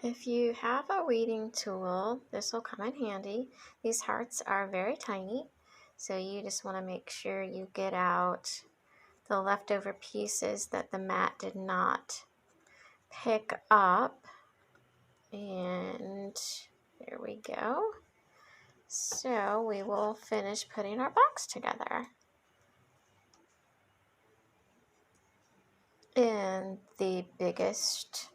If you have a weeding tool, this will come in handy. These hearts are very tiny, so you just want to make sure you get out the leftover pieces that the mat did not pick up. And there we go. So we will finish putting our box together. And the biggest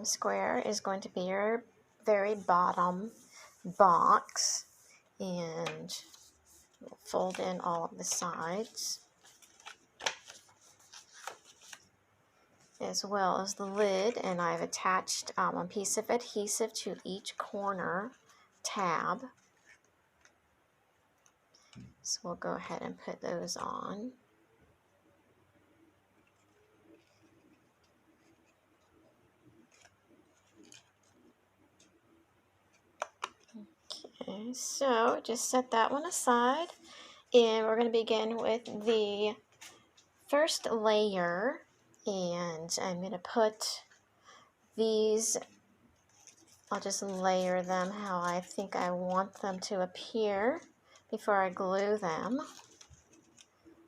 square is going to be your very bottom box, and we'll fold in all of the sides as well as the lid, and I've attached a piece of adhesive to each corner tab, so we'll go ahead and put those on. Okay, so just set that one aside, and we're going to begin with the first layer, and I'm going to put these, I'll just layer them how I think I want them to appear before I glue them.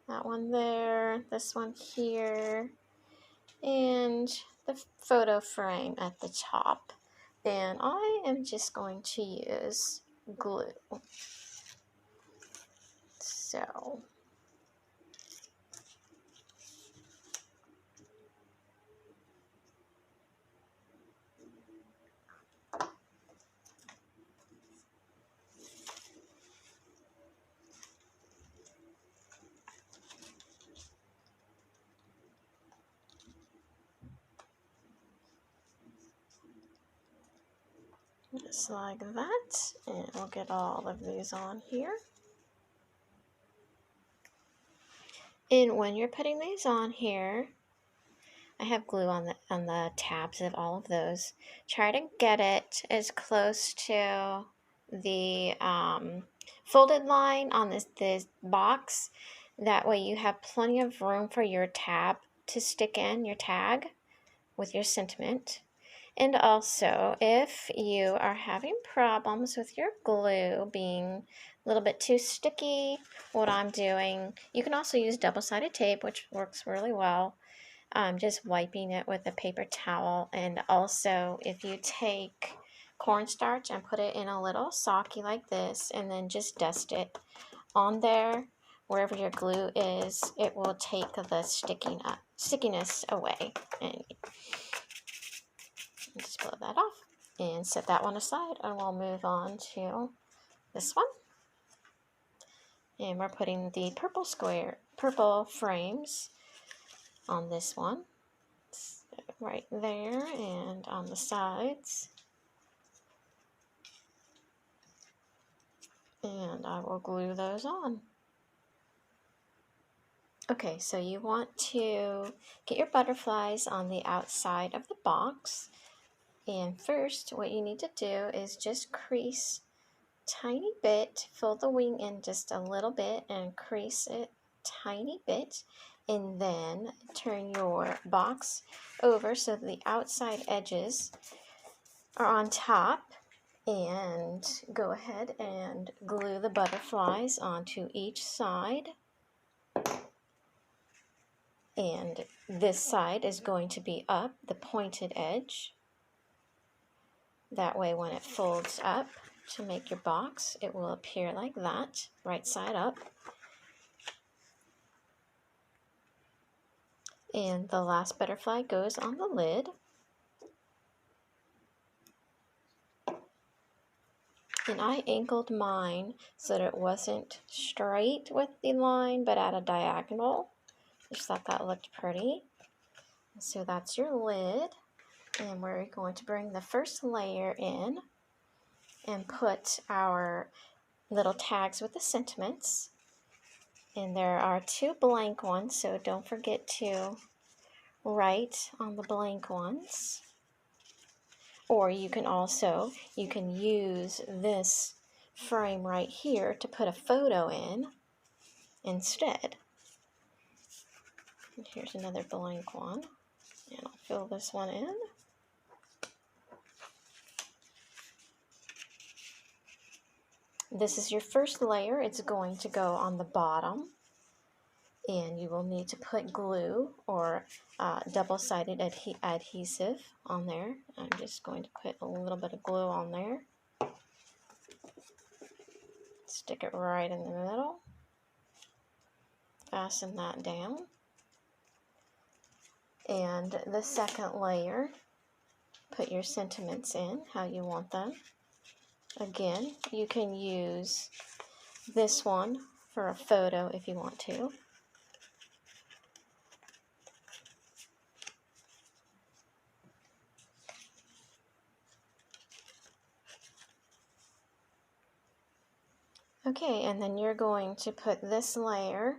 That one there, this one here, and the photo frame at the top. And I am just going to use glue. So just like that, and we'll get all of these on here. And when you're putting these on here, I have glue on the tabs of all of those. Try to get it as close to the folded line on this box. That way you have plenty of room for your tab to stick in, your tag with your sentiment. And also, if you are having problems with your glue being a little bit too sticky, what I'm doing, you can also use double-sided tape, which works really well. Just wiping it with a paper towel. And also, if you take cornstarch and put it in a little socky like this, and then just dust it on there, wherever your glue is, it will take the stickiness away. And just blow that off and set that one aside, and we'll move on to this one. And we're putting the purple frames on this one, right there, and on the sides. And I will glue those on. Okay, so you want to get your butterflies on the outside of the box. And first, what you need to do is just crease tiny bit, fill the wing in just a little bit and crease it tiny bit, and then turn your box over so the outside edges are on top, and go ahead and glue the butterflies onto each side. And this side is going to be up, the pointed edge. That way when it folds up to make your box, it will appear like that, right side up. And the last butterfly goes on the lid. And I angled mine so that it wasn't straight with the line, but at a diagonal. Just thought that looked pretty. So that's your lid. And we're going to bring the first layer in and put our little tags with the sentiments. And there are 2 blank ones, so don't forget to write on the blank ones. Or you can use this frame right here to put a photo in instead. And here's another blank one, and I'll fill this one in. this is your first layer. It's going to go on the bottom, and you will need to put glue or double-sided adhesive on there. I'm just going to put a little bit of glue on there. Stick it right in the middle. Fasten that down. And the second layer, put your sentiments in how you want them. Again, you can use this one for a photo if you want to. Okay, and then you're going to put this layer.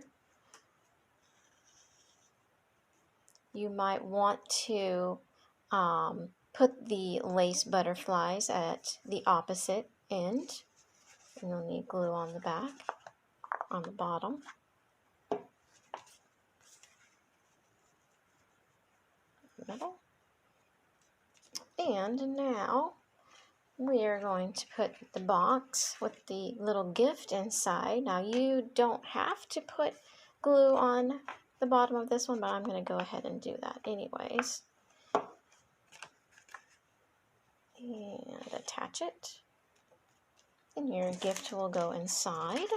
You might want to put the lace butterflies at the opposite end. And you'll need glue on the back, on the bottom. Middle. And now we are going to put the box with the little gift inside. Now you don't have to put glue on the bottom of this one, but I'm going to go ahead and do that anyways. And attach it. And your gift will go inside.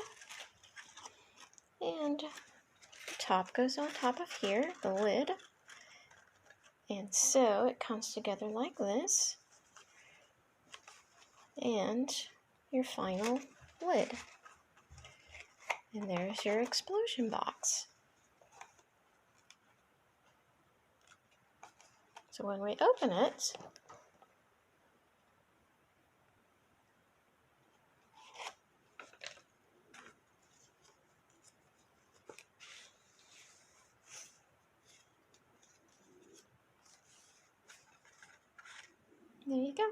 And the top goes on top of here, the lid. And so it comes together like this. And your final lid. And there's your explosion box. So when we open it, there you go.